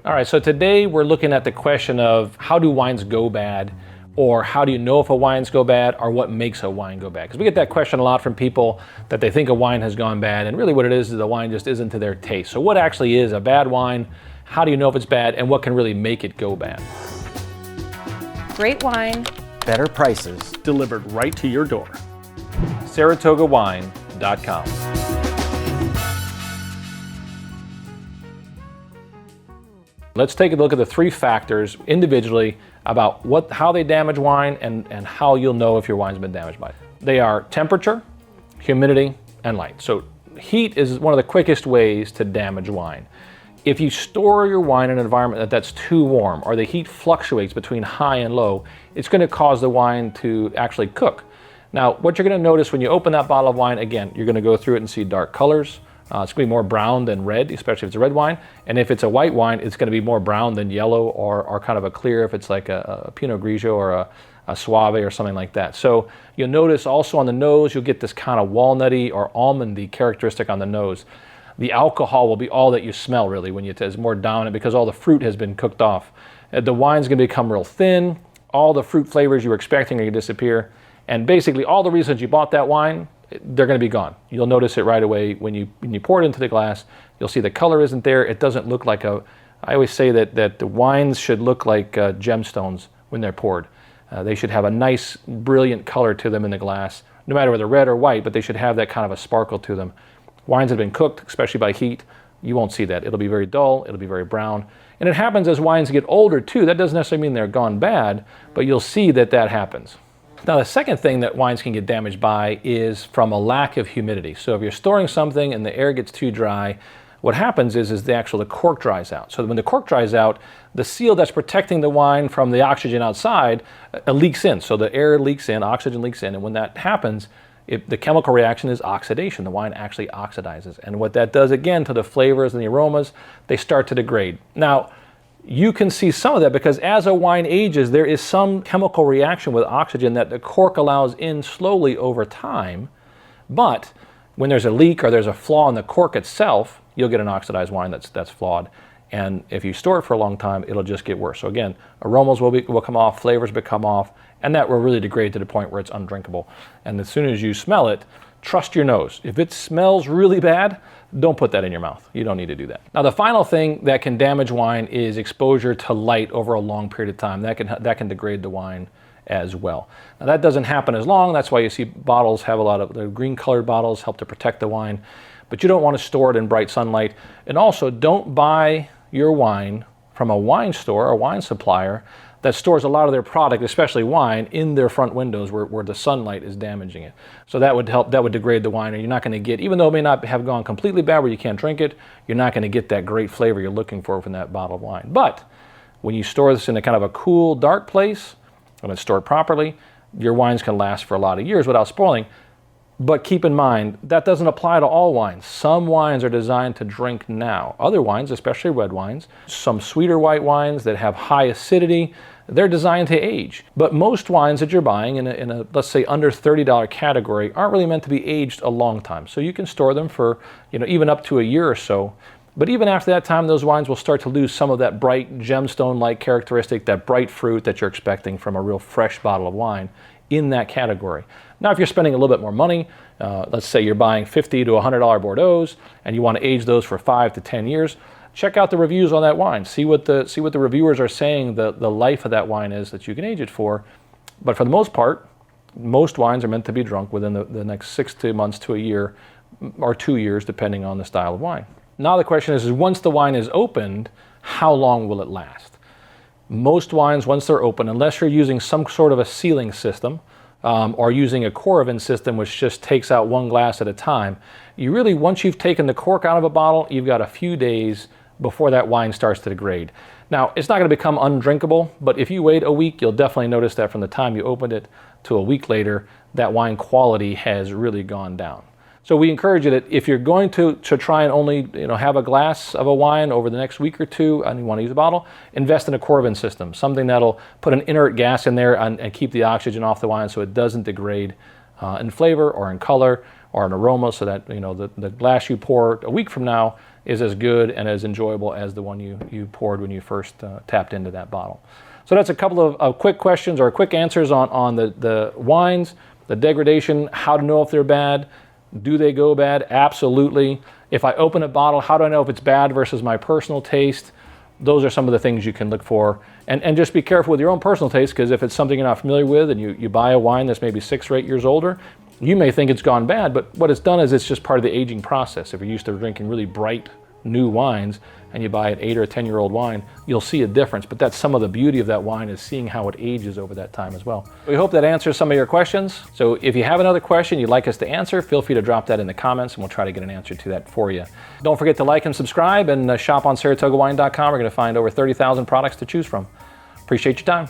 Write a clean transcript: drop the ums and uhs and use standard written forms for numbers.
All right, so today we're looking at the question of how do wines go bad, or how do you know if a wine's go bad, or what makes a wine go bad? Because we get that question a lot from people that they think a wine has gone bad, and really what it is the wine just isn't to their taste. So what actually is a bad wine? How do you know if it's bad, and what can really make it go bad? Great wine. Better prices. Delivered right to your door. SaratogaWine.com. Let's take a look at the three factors individually about how they damage wine and how you'll know if your wine's been damaged by it. They are temperature, humidity, and light. So heat is one of the quickest ways to damage wine. If you store your wine in an environment that's too warm, or the heat fluctuates between high and low, it's going to cause the wine to actually cook. Now, what you're going to notice when you open that bottle of wine, again, you're going to go through it and see dark colors. It's going to be more brown than red, especially if it's a red wine. And if it's a white wine, it's going to be more brown than yellow, or kind of a clear if it's like a Pinot Grigio or a Suave or something like that. So you'll notice also on the nose, you'll get this kind of walnutty or almondy characteristic on the nose. The alcohol will be all that you smell really when it's more dominant because all the fruit has been cooked off. The wine's going to become real thin. All the fruit flavors you were expecting are going to disappear. And basically all the reasons you bought that wine, they're going to be gone. You'll notice it right away when you pour it into the glass. You'll see the color isn't there. It doesn't look like I always say that the wines should look like gemstones when they're poured. They should have a nice, brilliant color to them in the glass, no matter whether red or white, but they should have that kind of a sparkle to them. Wines that have been cooked, especially by heat, you won't see that. It'll be very dull, it'll be very brown. And it happens as wines get older too. That doesn't necessarily mean they're gone bad, but you'll see that happens. Now, the second thing that wines can get damaged by is from a lack of humidity. So if you're storing something and the air gets too dry, what happens is the cork dries out. So when the cork dries out, the seal that's protecting the wine from the oxygen outside leaks in. So the air leaks in, oxygen leaks in, and when that happens, the chemical reaction is oxidation. The wine actually oxidizes. And what that does again to the flavors and the aromas, they start to degrade. Now, you can see some of that because as a wine ages, there is some chemical reaction with oxygen that the cork allows in slowly over time. But when there's a leak or there's a flaw in the cork itself, you'll get an oxidized wine that's flawed. And if you store it for a long time, it'll just get worse. So again, aromas will come off, flavors will come off, and that will really degrade to the point where it's undrinkable. And as soon as you smell it, trust your nose. If it smells really bad, don't put that in your mouth. You don't need to do that. Now, the final thing that can damage wine is exposure to light over a long period of time. That can degrade the wine as well. Now, that doesn't happen as long. That's why you see bottles have a lot of the green colored bottles help to protect the wine, but you don't want to store it in bright sunlight. And also, don't buy your wine from a wine store or wine supplier that stores a lot of their product, especially wine, in their front windows where the sunlight is damaging it. So that would degrade the wine, and you're not going to get, even though it may not have gone completely bad where you can't drink it, you're not going to get that great flavor you're looking for from that bottle of wine. But when you store this in a kind of a cool, dark place, when it's stored properly, your wines can last for a lot of years without spoiling. But keep in mind, that doesn't apply to all wines. Some wines are designed to drink now. Other wines, especially red wines, some sweeter white wines that have high acidity, they're designed to age. But most wines that you're buying in a let's say under $30 category aren't really meant to be aged a long time. So you can store them for, even up to a year or so. But even after that time, those wines will start to lose some of that bright gemstone-like characteristic, that bright fruit that you're expecting from a real fresh bottle of wine in that category. Now, if you're spending a little bit more money, let's say you're buying $50 to $100 Bordeaux, and you want to age those for 5 to 10 years, check out the reviews on that wine. See what the reviewers are saying the life of that wine is that you can age it for. But for the most part, most wines are meant to be drunk within the next 6 months to a year, or 2 years, depending on the style of wine. Now the question is once the wine is opened, how long will it last? Most wines, once they're open, unless you're using some sort of a sealing system, or using a Coravin system which just takes out one glass at a time, once you've taken the cork out of a bottle, you've got a few days before that wine starts to degrade. Now, it's not going to become undrinkable, but if you wait a week, you'll definitely notice that from the time you opened it to a week later, that wine quality has really gone down. So we encourage you that if you're going to try and only have a glass of a wine over the next week or two and you want to use a bottle, invest in a Coravin system, something that'll put an inert gas in there and keep the oxygen off the wine so it doesn't degrade in flavor or in color or an aroma, so that the glass you pour a week from now is as good and as enjoyable as the one you poured when you first tapped into that bottle. So that's a couple of quick questions or quick answers on the wines, the degradation, how to know if they're bad. Do they go bad? Absolutely. If I open a bottle, how do I know if it's bad versus my personal taste? Those are some of the things you can look for. And just be careful with your own personal taste, because if it's something you're not familiar with and you buy a wine that's maybe 6 or 8 years older, you may think it's gone bad, but what it's done is it's just part of the aging process. If you're used to drinking really bright new wines and you buy an 8 or a 10-year-old wine, you'll see a difference. But that's some of the beauty of that wine, is seeing how it ages over that time as well. We hope that answers some of your questions. So if you have another question you'd like us to answer, feel free to drop that in the comments and we'll try to get an answer to that for you. Don't forget to like and subscribe and shop on SaratogaWine.com. We're going to find over 30,000 products to choose from. Appreciate your time.